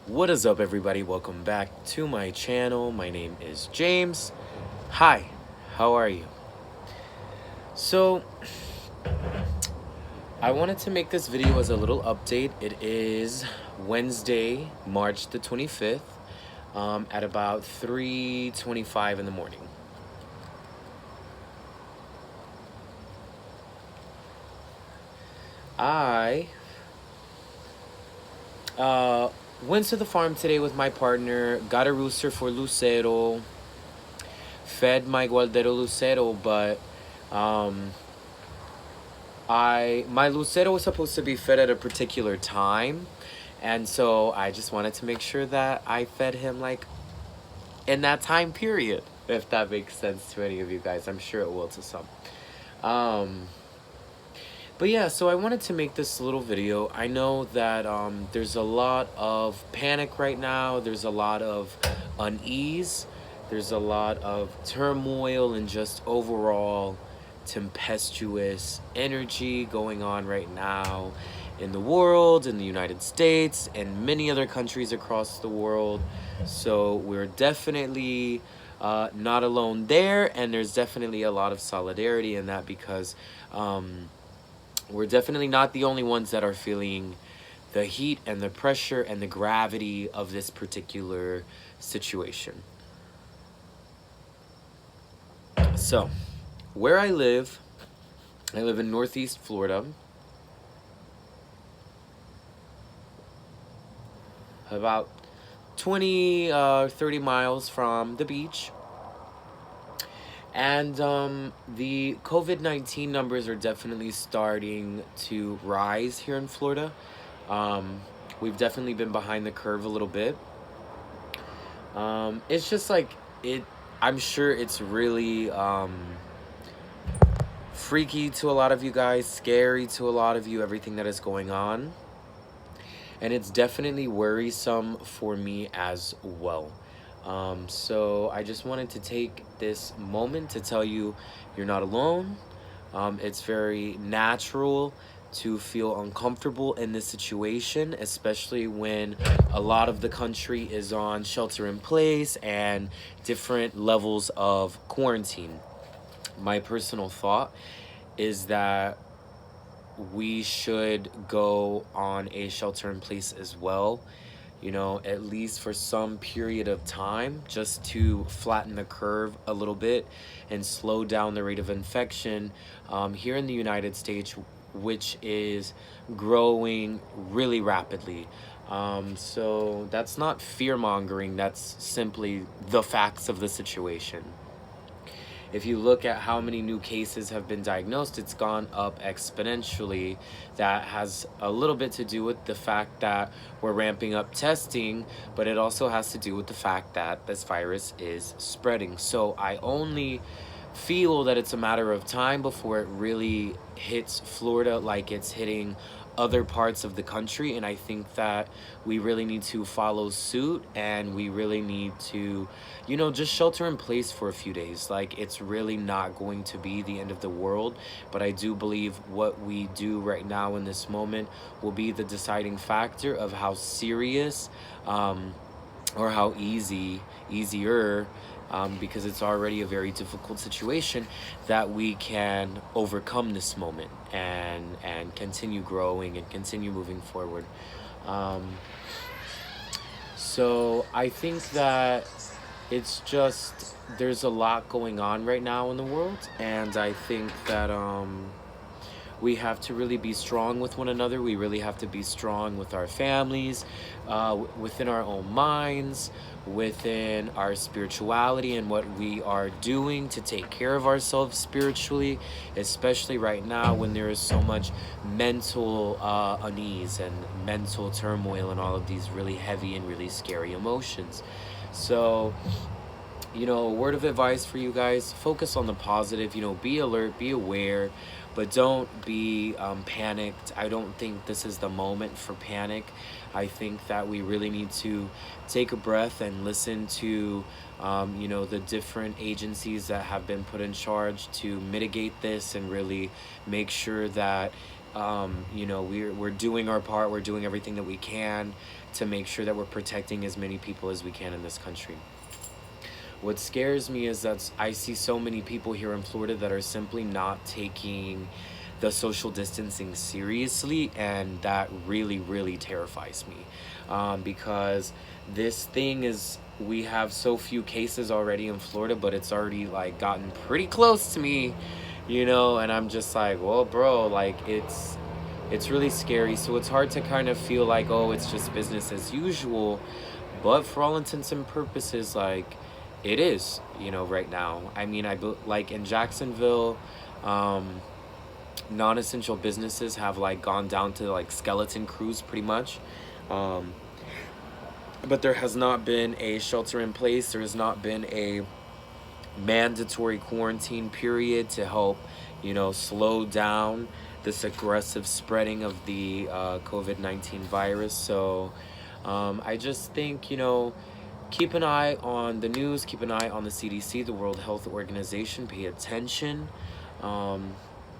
What is up, everybody? Welcome back to my channel. My name is James. Hi, how are you? So, I wanted to make this video as a little update. It is Wednesday, March the 25th, at about 3:25 in the morning. I went to the farm today with my partner, got a rooster for Lucero, fed my Gualdero Lucero, but my Lucero was supposed to be fed at a particular time, and so I just wanted to make sure that I fed him like in that time period, if that makes sense to any of you guys. I'm sure it will to some. But yeah, so I wanted to make this little video. I know that there's a lot of panic right now. There's a lot of unease. There's a lot of turmoil and just overall tempestuous energy going on right now in the world, in the United States, and many other countries across the world. So we're definitely not alone there, and there's definitely a lot of solidarity in that because we're definitely not the only ones that are feeling the heat and the pressure and the gravity of this particular situation. So, where I live in Northeast Florida, about 30 miles from the beach. And the COVID-19 numbers are definitely starting to rise here in Florida. We've definitely been behind the curve a little bit. It's just like I'm sure it's really freaky to a lot of you guys, scary to a lot of you, everything that is going on. And it's definitely worrisome for me as well. So I just wanted to take this moment to tell you you're not alone. It's very natural to feel uncomfortable in this situation, especially when a lot of the country is on shelter in place and different levels of quarantine. My personal thought is that we should go on a shelter in place as well, at least for some period of time, just to flatten the curve a little bit and slow down the rate of infection here in the United States, which is growing really rapidly. So that's not fear-mongering, that's simply the facts of the situation. If you look at how many new cases have been diagnosed, it's gone up exponentially. That has a little bit to do with the fact that we're ramping up testing, but it also has to do with the fact that this virus is spreading. So I only feel that it's a matter of time before it really hits Florida like it's hitting other parts of the country, and I think that we really need to follow suit, and we really need to just shelter in place for a few days. Like, it's really not going to be the end of the world, but I do believe what we do right now in this moment will be the deciding factor of how serious or how easier, because it's already a very difficult situation, that we can overcome this moment and continue growing and continue moving forward. So I think that it's just, there's a lot going on right now in the world, and I think that we have to really be strong with one another. We really have to be strong with our families, within our own minds, within our spirituality, and what we are doing to take care of ourselves spiritually, especially right now when there is so much mental unease and mental turmoil and all of these really heavy and really scary emotions. So, a word of advice for you guys: focus on the positive. Be alert, be aware, but don't be panicked. I don't think this is the moment for panic. I think that we really need to take a breath and listen to the different agencies that have been put in charge to mitigate this and really make sure that We're doing our part. We're doing everything that we can to make sure that we're protecting as many people as we can in this country. What scares me is that I see so many people here in Florida that are simply not taking the social distancing seriously, and that really, really terrifies me, because this thing is, we have so few cases already in Florida, but it's already like gotten pretty close to me, and I'm just like, well, bro, like it's really scary. So it's hard to kind of feel like, oh, it's just business as usual, but for all intents and purposes, like, it is, right now. I mean, like in Jacksonville, um, non-essential businesses have like gone down to like skeleton crews pretty much. Um, but there has not been a shelter in place. There has not been a mandatory quarantine period to help, slow down this aggressive spreading of the COVID-19 virus. So I just think, keep an eye on the news, keep an eye on the CDC, the World Health Organization, pay attention, um,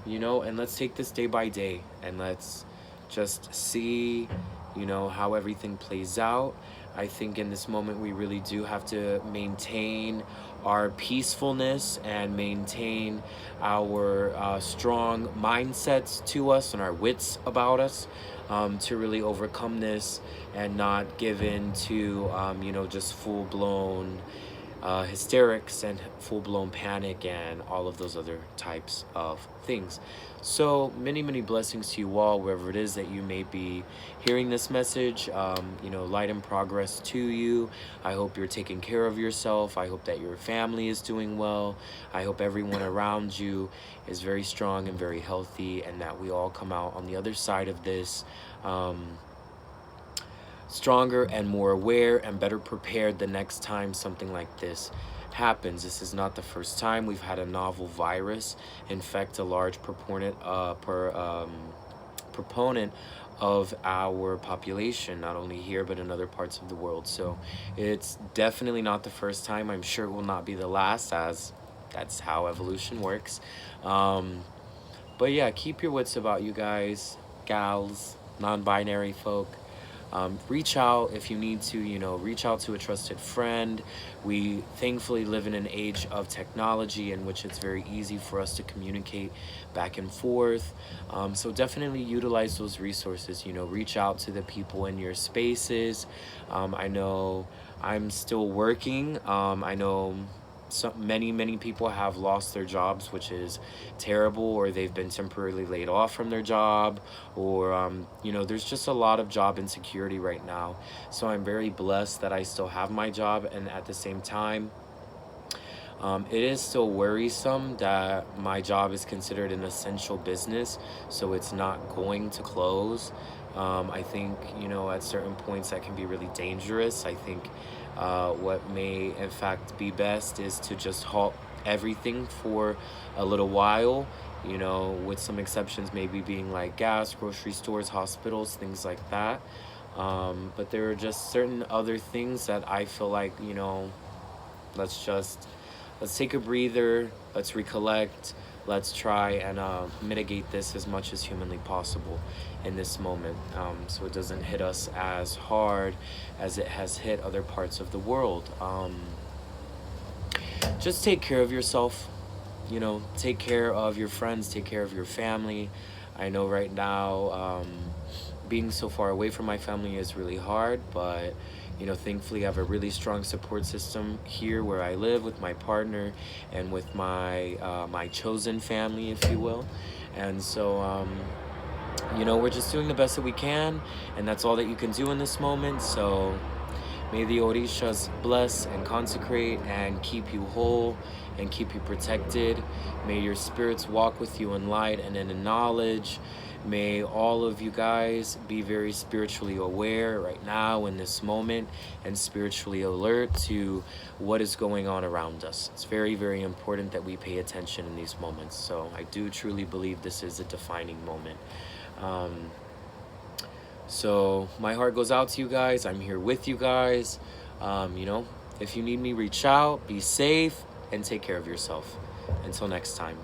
and let's take this day by day, and let's just see, how everything plays out. I think in this moment we really do have to maintain our peacefulness and maintain our strong mindsets to us and our wits about us, to really overcome this and not give in to, just full blown hysterics and full blown panic and all of those other types of things. So many, many blessings to you all, wherever it is that you may be hearing this message. Light and progress to you. I hope you're taking care of yourself. I hope that your family is doing well. I hope everyone around you is very strong and very healthy, and that we all come out on the other side of this stronger and more aware and better prepared the next time something like this happens. This is not the first time we've had a novel virus infect a large proponent of our population, not only here but in other parts of the world. So it's definitely not the first time. I'm sure it will not be the last, as that's how evolution works. But yeah, keep your wits about you guys, gals, non-binary folk. Reach out if you need to, reach out to a trusted friend. We thankfully live in an age of technology in which it's very easy for us to communicate back and forth. So definitely utilize those resources, reach out to the people in your spaces. I know I'm still working. I know many people have lost their jobs, which is terrible, or they've been temporarily laid off from their job, or there's just a lot of job insecurity right now. So I'm very blessed that I still have my job, and at the same time, it is still worrisome that my job is considered an essential business, so it's not going to close. I think, at certain points that can be really dangerous. I think what may, in fact, be best is to just halt everything for a little while, with some exceptions maybe being like gas, grocery stores, hospitals, things like that. But there are just certain other things that I feel like, let's take a breather, let's recollect, let's try and mitigate this as much as humanly possible in this moment, so it doesn't hit us as hard as it has hit other parts of the world. Just take care of yourself, take care of your friends, take care of your family. I know right now, being so far away from my family is really hard, but thankfully I have a really strong support system here where I live with my partner and with my chosen family, if you will. And so we're just doing the best that we can, and that's all that you can do in this moment. So may the Orishas bless and consecrate and keep you whole and keep you protected. May your spirits walk with you in light and in knowledge. May all of you guys be very spiritually aware right now in this moment, and spiritually alert to what is going on around us. It's very, very important that we pay attention in these moments. So I do truly believe this is a defining moment. So my heart goes out to you guys. I'm here with you guys. If you need me, reach out, be safe, and take care of yourself. Until next time.